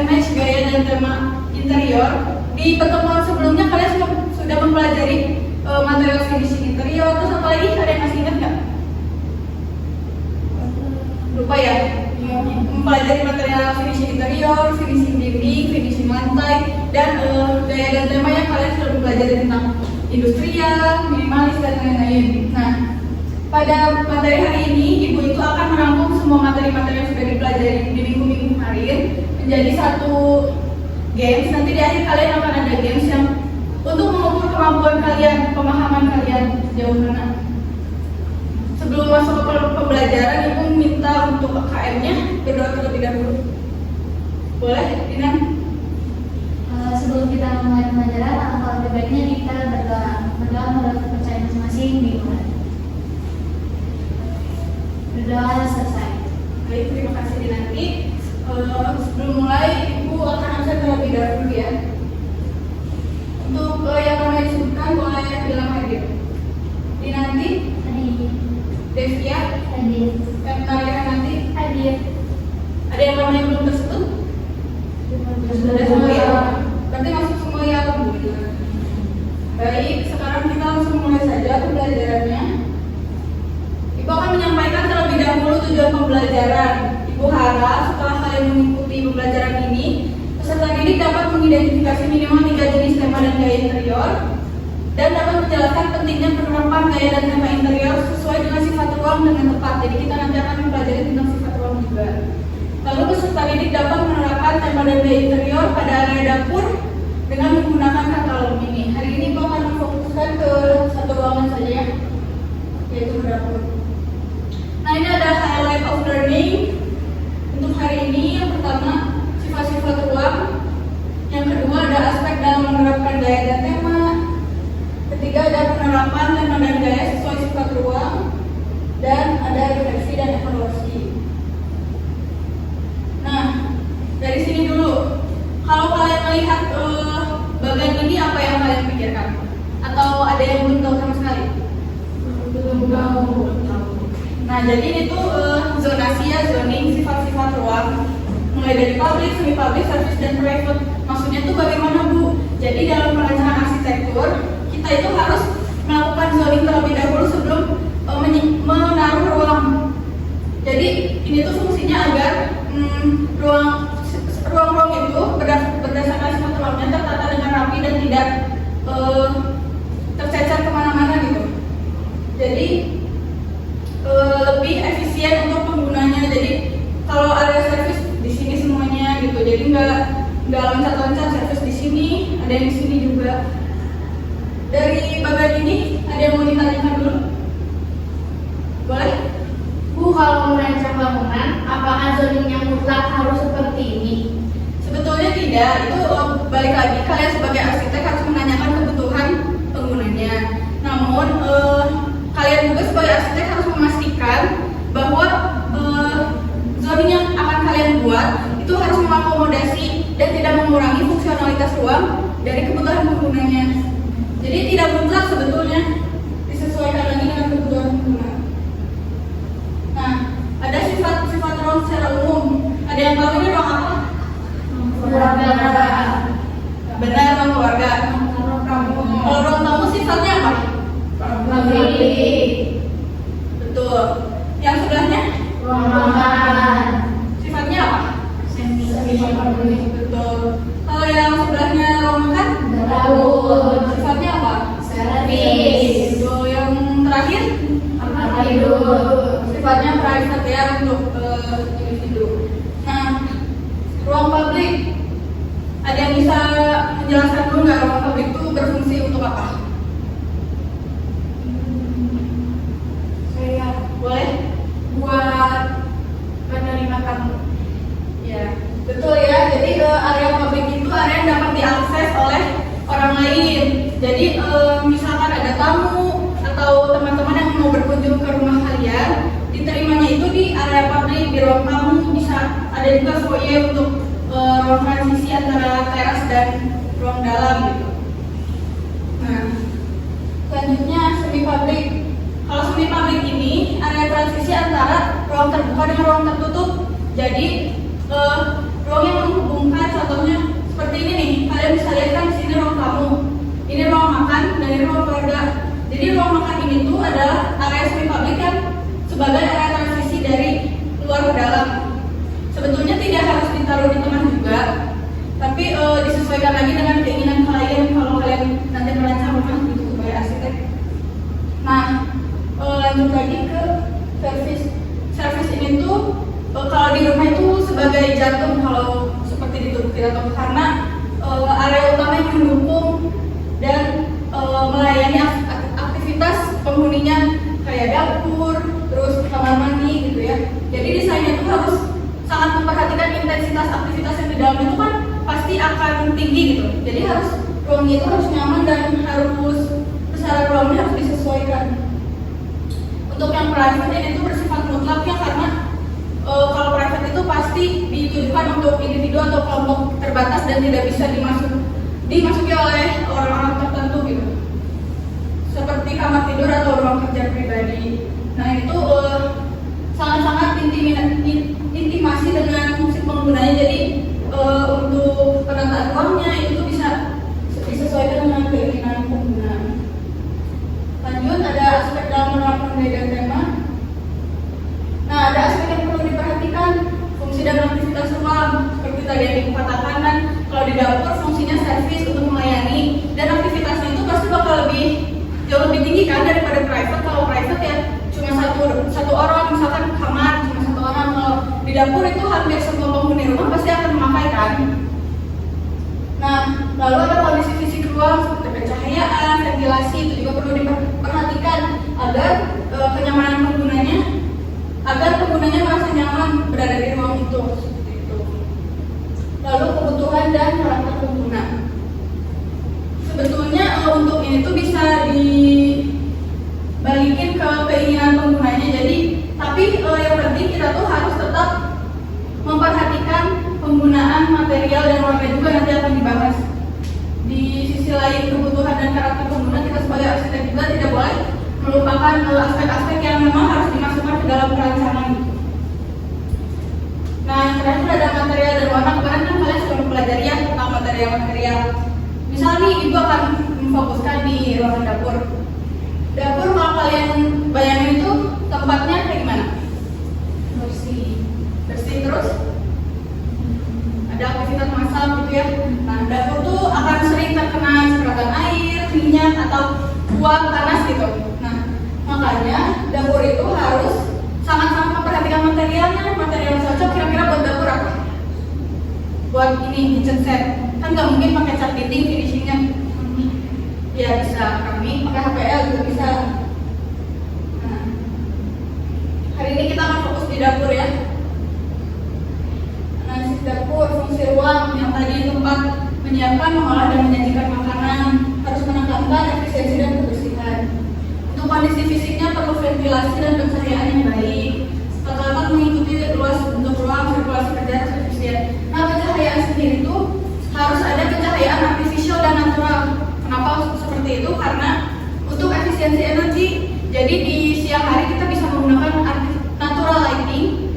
match gaya dan tema interior. Di pertemuan sebelumnya kalian sudah mempelajari material finishing interior. Terus apa lagi? Ada yang masih ingat nggak? Lupa ya? Mempelajari material finishing interior, finishing dinding, finishing lantai, dan gaya dan tema yang kalian sudah mempelajari tentang industrial, minimalis, dan lain-lain. Nah, pada materi hari ini, Ibu itu akan merangkum semua materi-materi yang sudah dipelajari di minggu-minggu kemarin menjadi satu games. Nanti di akhir kalian akan ada games yang untuk mengukur kemampuan kalian, pemahaman kalian sejauh mana. Sebelum masuk ke pembelajaran, Ibu minta untuk KM-nya berdoa terlebih dahulu. Boleh, Dinan? Sebelum kita mulai pembelajaran, alangkah lebih baiknya kita berdoa menurut kepercayaan masing-masing di Tuhan. Berdoa selesai. Baik, terima kasih Dinanti. Sebelum mulai, Ibu akan absen terlebih dahulu ya. Untuk yang namanya disebutkan, boleh bilang hadir. Dinanti, Hadir. Devia, Hadir. Kalian nanti Hadir. ada yang namanya belum tersebut? Sudah semua ya? Berarti masuk semua ya, alhamdulillah. Baik, sekarang kita langsung mulai saja pembelajarannya. Ibu akan menyampaikan terlebih dahulu tujuan pembelajaran. Ibu harap setelah kalian mengikuti pembelajaran ini, peserta didik dapat mengidentifikasi minimal 3 jenis tema dan gaya interior dan dapat menjelaskan pentingnya penerapan gaya dan tema interior sesuai dengan sifat ruang dengan tepat. Jadi kita nanti akan mempelajari tentang sifat ruang juga. Lalu peserta didik dapat menerapkan tema dan gaya interior pada area dapur dengan menggunakan katalog ini. Hari ini Ibu akan memfokuskan ke satu ruangan saja ya, yaitu dapur. Nah, ini ada highlight of learning untuk hari ini. Yang pertama, sifat-sifat ruang. Yang kedua, ada aspek dalam menerapkan gaya dan tema. Ketiga, ada penerapan tema dan gaya sesuai sifat ruang. Dan ada refleksi dan evaluasi. Nah, dari sini dulu. Kalau kalian melihat bagian ini, apa yang kalian pikirkan? Atau ada yang belum tahu sama sekali? Belum tahu. Nah, jadi itu zonasi ya, zoning, sifat-sifat ruang mulai dari public, semi-public, service, dan private. Maksudnya itu bagaimana Bu? Jadi dalam perencanaan arsitektur, kita itu harus melakukan zoning terlebih dahulu sebelum menaruh ruang. Jadi ini tuh fungsinya agar ruang-ruang itu berdasarkan sifat ruangnya tertata dengan rapi dan tidak tercecer kemana-mana gitu. Jadi lebih efisien untuk penggunanya. Jadi kalau area service di sini semuanya gitu, jadi nggak loncat-loncat service di sini, ada yang di sini juga. Dari bagian ini ada yang mau ditanyakan dulu? Boleh? Bu, kalau merancang bangunan, apakah zoning yang mutlak harus seperti ini? Sebetulnya tidak. Itu balik lagi kalian sebagai arsitek harus menanyakan kebutuhan penggunanya. Namun kalian juga sebagai arsitek harus memastikan bahwa zoning yang akan kalian buat itu harus mengakomodasi dan tidak mengurangi fungsionalitas ruang dari kebutuhan penggunanya. Jadi tidak mutlak sebetulnya, disesuaikan lagi dengan kebutuhan pengguna. Nah, ada sifat-sifat ruang secara umum. Ada yang tahu ini ruang apa? Keluarga. Benar, ruang keluarga. Kalau ruang tamu sifatnya apa? Betul. Yang sebelahnya? Ruang makan. Sifatnya apa? Semi. Betul. Kalau yang sebelahnya ruang makan? Dapur. Sifatnya apa? Servis. Itu yang terakhir? Kamar tidur. Sifatnya private ya untuk individu. Nah, ruang publik. Ada yang bisa menjelaskan dulu nggak ruang publik itu berfungsi untuk apa? Saya boleh buat menerima tamu. Ya, betul ya. Jadi area publik itu area yang dapat diakses oleh orang lain. Jadi misalkan ada tamu atau teman-teman yang mau berkunjung ke rumah kalian, diterimanya itu di area publik, di ruang tamu. Bisa ada juga foyer untuk ruang transisi antara teras dan ruang dalam gitu. Nah, selanjutnya semi publik. Kalau semi publik ini area transisi antara ruang terbuka dengan ruang tertutup. Jadi ruang yang menghubungkan Jadi ruang makan ini tuh adalah area semi publik yang sebagai area transisi dari luar ke dalam. Sebetulnya tidak harus ditaruh di tengah juga, tapi disesuaikan lagi dengan keinginan klien kalau kalian nanti merancang rumah gitu sebagai arsitek. Nah, lanjut lagi ke servis. Servis ini tuh kalau di rumah itu sebagai jantung kalau seperti di tubuh kita tuh, karena area utama yang mendukung dan melayani aktivitas penghuninya kayak dapur, terus kamar mandi gitu ya. Jadi desainnya tuh harus sangat memperhatikan intensitas aktivitas yang di dalam itu kan pasti akan tinggi gitu. Jadi ruangnya itu harus nyaman dan harus besaran ruangnya harus disesuaikan. Untuk yang private ini tuh bersifat mutlak ya, karena kalau private itu pasti ditujukan untuk individu atau kelompok terbatas dan tidak bisa dimasuki oleh orang-orang tertentu gitu. Seperti kamar tidur atau ruang kerja pribadi. Nah itu sangat-sangat intimasi dengan si penggunanya. Jadi untuk penataan ruangnya itu bisa disesuaikan dengan keinginan pengguna. Lanjut, ada aspek dalam menerapkan nilai dan tema. Nah, ada aspek yang perlu diperhatikan, fungsi dan aktivitas ruang. Seperti tadi yang dikatakan, kan kalau di dapur fungsinya servis untuk melayani, dan aktivitasnya itu pasti bakal jauh lebih tinggi kan daripada private. Kalau private ya cuma satu orang, misalkan kamar cuma satu orang. Kalau di dapur itu hampir semua penghuni rumah pasti akan memakai kan. Nah, lalu ada kondisi fisik ruang seperti pencahayaan, ventilasi itu juga perlu diperhatikan agar penggunanya merasa nyaman berada di ruang itu. Seperti itu. Lalu kebutuhan dan karakter pengguna. Sebetulnya untuk ini tuh bisa dibalikin ke keinginan penggunanya. Tapi yang penting kita tuh harus tetap memperhatikan penggunaan material dan warna juga nanti akan dibahas. Di sisi lain kebutuhan dan karakter pengguna, kita sebagai arsitek juga tidak boleh melupakan aspek-aspek yang memang harus dimasukkan ke dalam perancangan. Nah, yang terakhir ada material dan warna. Kemarin kan kalian sudah mempelajari ya tentang material-material. Misal nih, ibu akan memfokuskan di ruangan dapur. Dapur kalau kalian bayangin itu tempatnya kayak gimana? Bersih terus ada aktivitas masak gitu ya. Nah, dapur tuh akan sering terkena cipratan air, minyak atau uap panas gitu. Nah, makanya dapur itu harus sangat-sangat memperhatikan materialnya. Material yang cocok kira-kira buat dapur apa? Buat ini kitchen set. Kan nggak mungkin pakai cat dinding finishingnya. Ya bisa kami pakai HPL juga bisa. Nah, hari ini kita akan fokus di dapur ya. Analisis dapur, fungsi ruang yang tadi tempat menyiapkan, mengolah dan menyajikan makanan, harus menekankan efisiensi dan kebersihan. Untuk kondisi fisiknya perlu ventilasi dan pencahayaan yang baik. Tata mengikuti luas bentuk ruang, sirkulasi kerja harus efisien. Nah, pencahayaan sendiri itu harus ada pencahayaan artifisial dan natural. Kenapa seperti itu? Karena untuk efisiensi energi, jadi di siang hari kita bisa menggunakan natural lighting.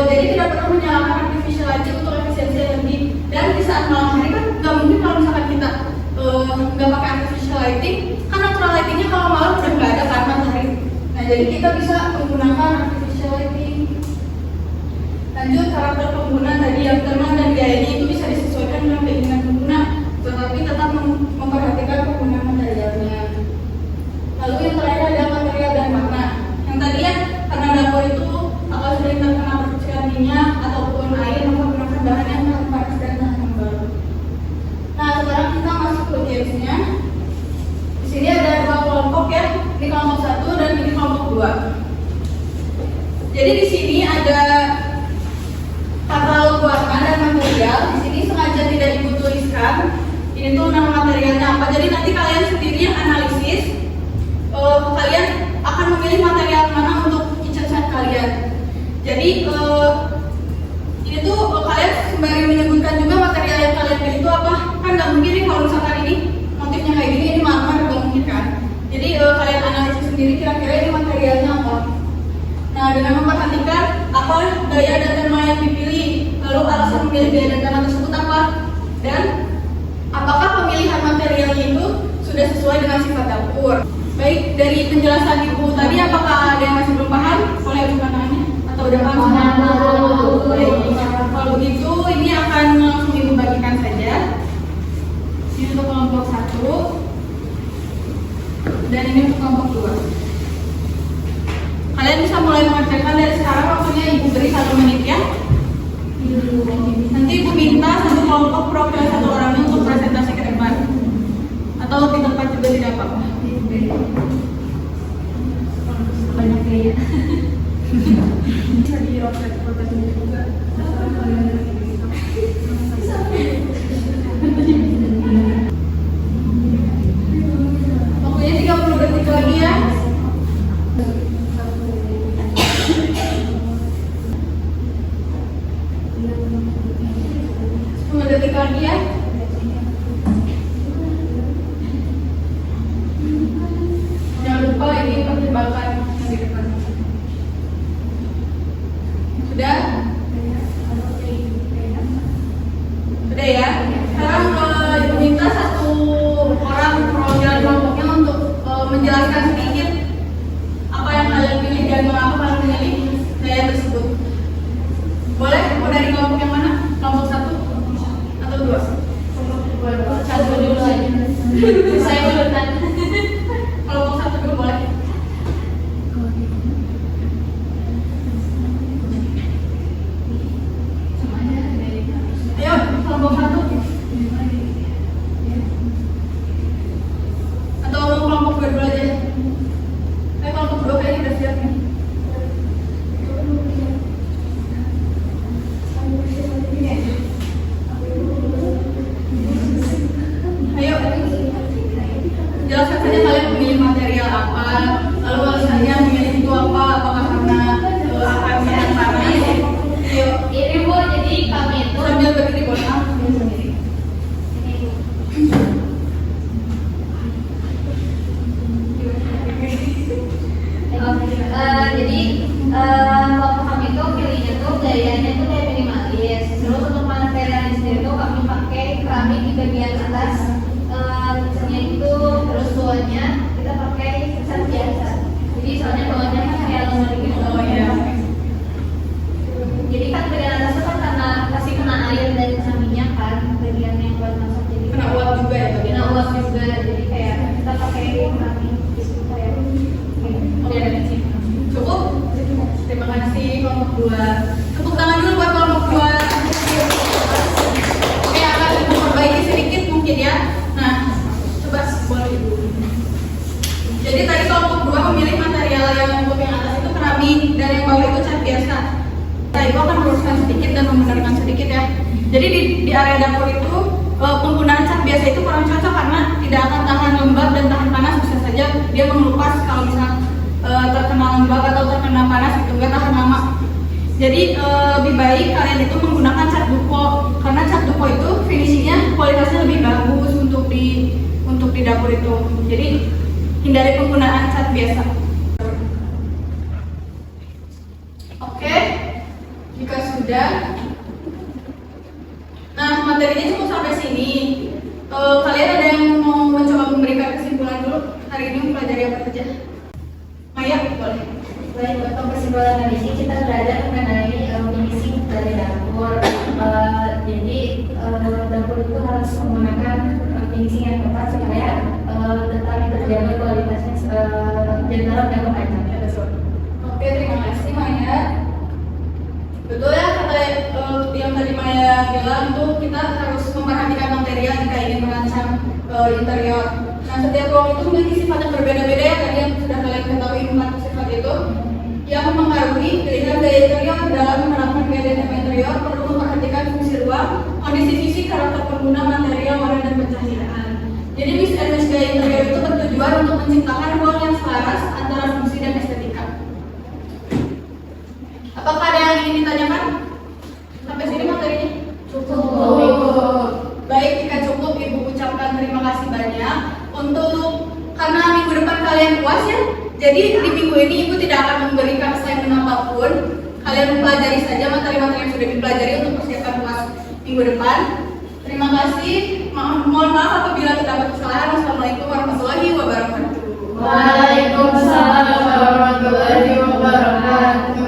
Jadi tidak perlu menyalakan artificial lighting untuk efisiensi energi. Dan di saat malam hari kan nggak mungkin kalau misalkan kita nggak pakai artificial lighting, kan natural lightingnya kalau malam udah nggak ada kan matahari. Nah, jadi kita bisa menggunakan artificial lighting. Lanjut, karakter pengguna tadi yang tenang dan gayanya itu bisa disesuaikan dengan keinginan pengguna, tetapi tetap memperhatikan penggunaan materialnya. Lalu yang terakhir ada material dan warna. Yang tadi ya, karena dapur itu akan sering terkena percikan minyak ataupun air, maka gunakan bahan yang tahan panas dan tahan lembab. Nah, sekarang kita masuk ke gamesnya. Di sini ada dua kelompok ya, ini kelompok 1 dan ini kelompok 2. Jadi di sini ada katalog warna dan material. Di sini sengaja tidak ibu tuliskan. Ini tuh nama materialnya apa. Jadi nanti kalian sendiri yang analisis. Kalian akan memilih material mana untuk kitchen set kalian. Jadi ini tuh kalian sembari menyebutkan juga material yang kalian pilih itu apa. Kan nggak mungkin nih kalau misalkan ini motifnya kayak gini, ini marmer, nggak mungkin kan. Jadi kalian analisis sendiri kira-kira ini materialnya apa. Nah, dengan memperhatikan apa gaya dan tema yang dipilih, lalu alasan memilih gaya dan tema tersebut apa, dan apakah pemilihan materialnya itu sudah sesuai dengan sifat dapur. Baik, dari penjelasan Ibu tadi apakah ada yang masih belum paham? Boleh ucapkan tangannya? Atau udah paham? Baik, kalau begitu ini akan langsung Ibu bagikan saja. Ini untuk kelompok 1 dan ini untuk kelompok 2. Kalian bisa mulai mengerjakan dari sekarang, waktunya Ibu beri 1 menit ya. Nanti Ibu minta satu kelompok profil satu orangnya untuk presentasi ke depan. Atau di tempat juga tidak apa-apa. Banyak gaya. Bisa di roket juga. Waktunya 30 detik lagi ya. 10 detik lagi ya. Jangan lupa ini pertimbangkan di depan. Sudah? Sudah ya? Sekarang Ibu minta satu orang perwakilan kelompoknya untuk menjelaskan sedikit apa yang kalian pilih dan mengapa kalian memilih gaya tersebut. Boleh? Mau dari kelompok yang mana? Kelompok 1 atau 2? Satu dulu aja. Saya urutan. Kelompok 1 dulu boleh. Ayo, kelompok 1. Atau mau kelompok 2 dulu aja? Kelompok 2 kayaknya udah siap nih. Ayo, jelaskan saja kalian memilih material apa, lalu alasannya memilih itu apa, apakah karena akan menyerang Paris. Ayo, Ini Bu, jadi kami itu sambil berdiri boleh. jadi kelompok kami itu pilihnya tuh gayanya tuh kayak minimalis. Terus untuk materialnya sendiri tuh kami pakai keramik di bagian atas kitchennya itu, terus bawahnya kita pakai cat biasa. Jadi soalnya bawahnya kan kayak lumut gitu. Oh ya. Jadi kan bagian atas itu kan karena kasih kena air dan kena minyak kan, bagian yang buat masak jadi Kena uap juga ya, Pak? kena uap juga. Jadi kayak kita pakai keramik gitu kayak Oke, cukup. Terima kasih kelompok 2. Tepuk tangan dulu buat kelompok 2. Oke, akan Ibu perbaiki sedikit mungkin ya. Nah, coba boleh Ibu. Jadi tadi kelompok 2 memilih material yang untuk yang atas itu keramik dan yang bawah itu cat biasa. Nah, Ibu akan meluruskan sedikit dan membenarkan sedikit ya. Jadi di area dapur itu penggunaan cat biasa itu kurang cocok karena tidak akan tahan lembab dan tahan panas, bisa saja dia mengelupas kalau misal terkena lembab atau terkena panas itu nggak tahan lama. Jadi lebih baik kalian itu menggunakan cat dupo karena cat dupo itu finishingnya kualitasnya lebih bagus untuk di dapur itu. Jadi hindari penggunaan cat biasa. Oke, jika sudah, nah materinya cukup sampai sini. Kalian ada yang mau mencoba memberikan kesimpulan dulu hari ini mempelajari apa saja? Maya, boleh. Baik, untuk kesimpulan dari sini kita belajar mengenai finishing dari dapur. Jadi dapur itu harus menggunakan finishing yang tepat supaya tetap terjaga kualitasnya dan dalam jangka panjang. Oke, terima kasih Maya. Betul ya kata yang tadi Maya bilang itu kita harus memperhatikan material jika ingin merancang interior. Nah, setiap ruang itu memiliki sifat yang berbeda-beda ya, tadi yang sudah kalian ketahui 4 sifat itu yang mempengaruhi pilihan gaya interior. Dalam menerapkan gaya tema interior perlu memperhatikan fungsi ruang, kondisi fisik, karakter pengguna, material, warna dan pencahayaan. Jadi Miss Ernest gaya interior itu bertujuan untuk menciptakan ruang yang selaras antara fungsi dan estetika. Apakah ada yang ingin ditanyakan? Sampai sini materinya? Cukup. Baik, jika cukup Ibu ucapkan terima kasih banyak karena minggu depan kalian puas ya. Jadi di minggu ini Ibu tidak akan memberikan assignment apapun. Kalian mempelajari saja materi-materi yang sudah dipelajari untuk persiapan puas minggu depan. Terima kasih. Mohon maaf apabila terdapat kesalahan. Wassalamualaikum warahmatullahi wabarakatuh. Waalaikumsalam warahmatullahi wabarakatuh.